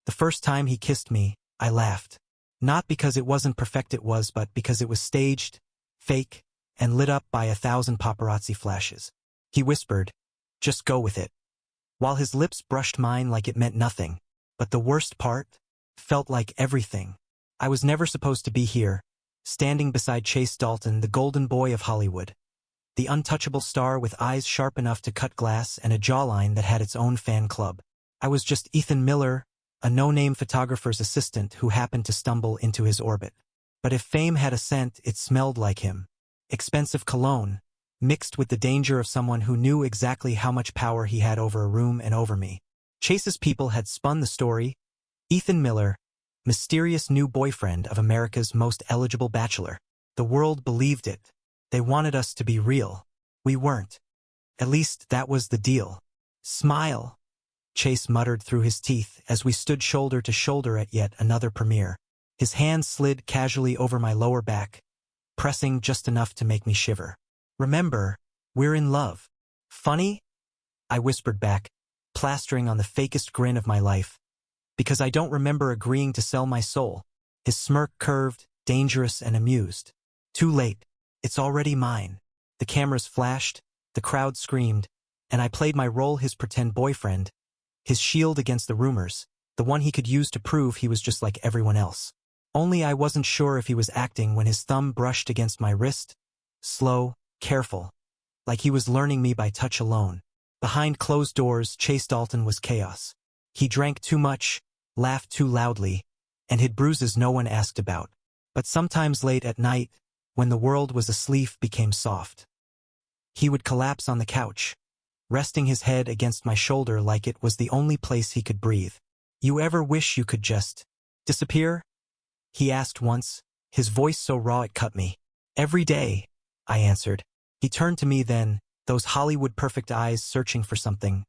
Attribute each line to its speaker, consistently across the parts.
Speaker 1: The first time he kissed me, I laughed. Not because it wasn't perfect it was, but because it was staged, fake, and lit up by 1,000 paparazzi flashes. He whispered, "Just go with it," while his lips brushed mine like it meant nothing. But the worst part felt like everything. I was never supposed to be here, standing beside Chase Dalton, the golden boy of Hollywood. The untouchable star with eyes sharp enough to cut glass and a jawline that had its own fan club. I was just Ethan Miller, a no-name photographer's assistant who happened to stumble into his orbit. But if fame had a scent, it smelled like him. Expensive cologne, mixed with the danger of someone who knew exactly how much power he had over a room and over me. Chase's people had spun the story. Ethan Miller, mysterious new boyfriend of America's most eligible bachelor. The world believed it. They wanted us to be real. We weren't. At least that was the deal. "Smile," Chase muttered through his teeth as we stood shoulder to shoulder at yet another premiere. His hand slid casually over my lower back, pressing just enough to make me shiver. "Remember, we're in love." "Funny?" I whispered back, plastering on the fakest grin of my life. "Because I don't remember agreeing to sell my soul." His smirk curved, dangerous and amused. "Too late. It's already mine." The cameras flashed, the crowd screamed, and I played my role, his pretend boyfriend, his shield against the rumors, the one he could use to prove he was just like everyone else. Only I wasn't sure if he was acting when his thumb brushed against my wrist, slow, careful, like he was learning me by touch alone. Behind closed doors, Chase Dalton was chaos. He drank too much, laughed too loudly, and hid bruises no one asked about. But sometimes late at night, when the world was asleep, became soft, he would collapse on the couch, resting his head against my shoulder like it was the only place he could breathe. "You ever wish you could just disappear?" he asked once, his voice so raw it cut me. "Every day," I answered. He turned to me then, those Hollywood-perfect eyes searching for something.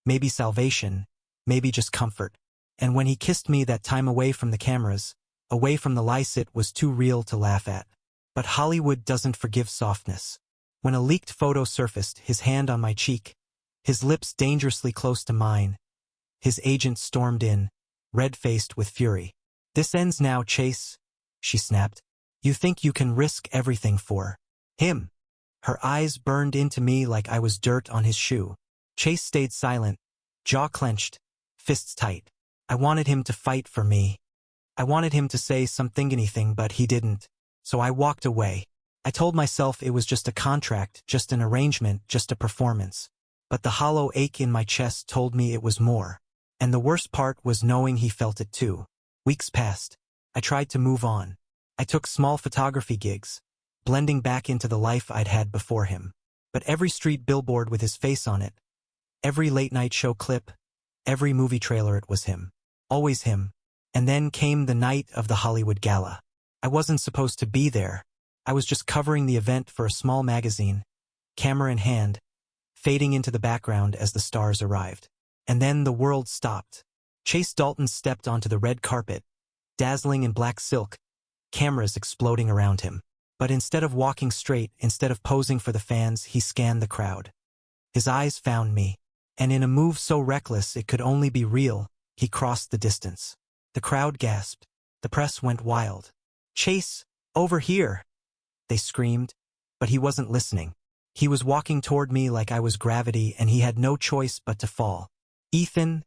Speaker 1: Maybe salvation, maybe just comfort. And when he kissed me that time away from the cameras, away from the lies, it was too real to laugh at. But Hollywood doesn't forgive softness. When a leaked photo surfaced, his hand on my cheek, his lips dangerously close to mine, his agent stormed in, red-faced with fury. "This ends now, Chase," she snapped. "You think you can risk everything for him?" Her eyes burned into me like I was dirt on his shoe. Chase stayed silent, jaw clenched, fists tight. I wanted him to fight for me. I wanted him to say something, anything, but he didn't. So I walked away. I told myself it was just a contract, just an arrangement, just a performance. But the hollow ache in my chest told me it was more. And the worst part was knowing he felt it too. Weeks passed. I tried to move on. I took small photography gigs, blending back into the life I'd had before him. But every street billboard with his face on it, every late-night show clip, every movie trailer, it was him. Always him. And then came the night of the Hollywood Gala. I wasn't supposed to be there. I was just covering the event for a small magazine, camera in hand, fading into the background as the stars arrived. And then the world stopped. Chase Dalton stepped onto the red carpet, dazzling in black silk, cameras exploding around him. But instead of walking straight, instead of posing for the fans, he scanned the crowd. His eyes found me, and in a move so reckless it could only be real, he crossed the distance. The crowd gasped. The press went wild. "Chase, over here!" they screamed, but he wasn't listening. He was walking toward me like I was gravity, and he had no choice but to fall. "Ethan,"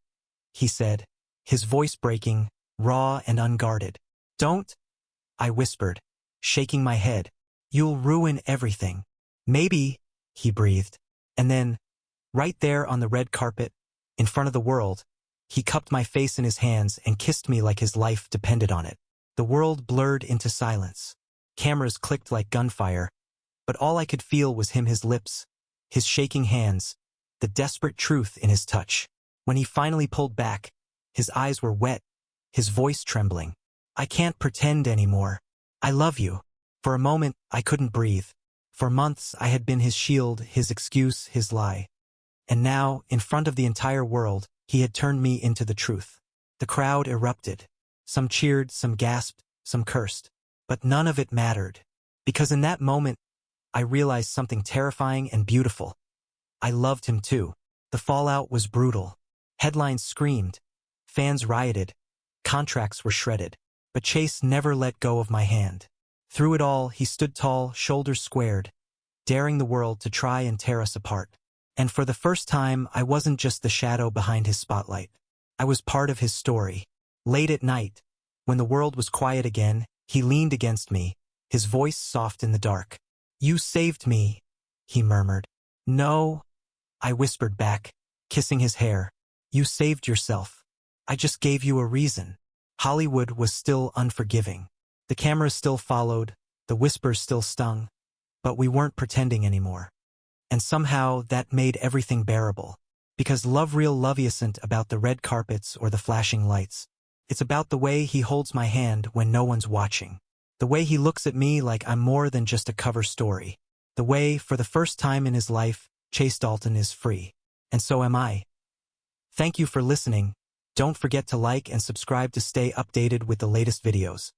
Speaker 1: he said, his voice breaking, raw and unguarded. "Don't," I whispered, shaking my head. "You'll ruin everything." "Maybe," he breathed. And then, right there on the red carpet, in front of the world, he cupped my face in his hands and kissed me like his life depended on it. The world blurred into silence. Cameras clicked like gunfire, but all I could feel was him, his lips, his shaking hands, the desperate truth in his touch. When he finally pulled back, his eyes were wet, his voice trembling. "I can't pretend anymore. I love you." For a moment, I couldn't breathe. For months, I had been his shield, his excuse, his lie. And now, in front of the entire world, he had turned me into the truth. The crowd erupted. Some cheered, some gasped, some cursed. But none of it mattered. Because in that moment, I realized something terrifying and beautiful. I loved him too. The fallout was brutal. Headlines screamed. Fans rioted. contracts were shredded. But Chase never let go of my hand. Through it all, he stood tall, shoulders squared, daring the world to try and tear us apart. And for the first time, I wasn't just the shadow behind his spotlight. I was part of his story. Late at night, when the world was quiet again, he leaned against me, his voice soft in the dark. "You saved me," he murmured. "No," I whispered back, kissing his hair. "You saved yourself. I just gave you a reason." Hollywood was still unforgiving. The cameras still followed, the whispers still stung, but we weren't pretending anymore. And somehow that made everything bearable. Because love isn't about the red carpets or the flashing lights. It's about the way he holds my hand when no one's watching. The way he looks at me like I'm more than just a cover story. The way, for the first time in his life, Chase Dalton is free. And so am I. Thank you for listening. Don't forget to like and subscribe to stay updated with the latest videos.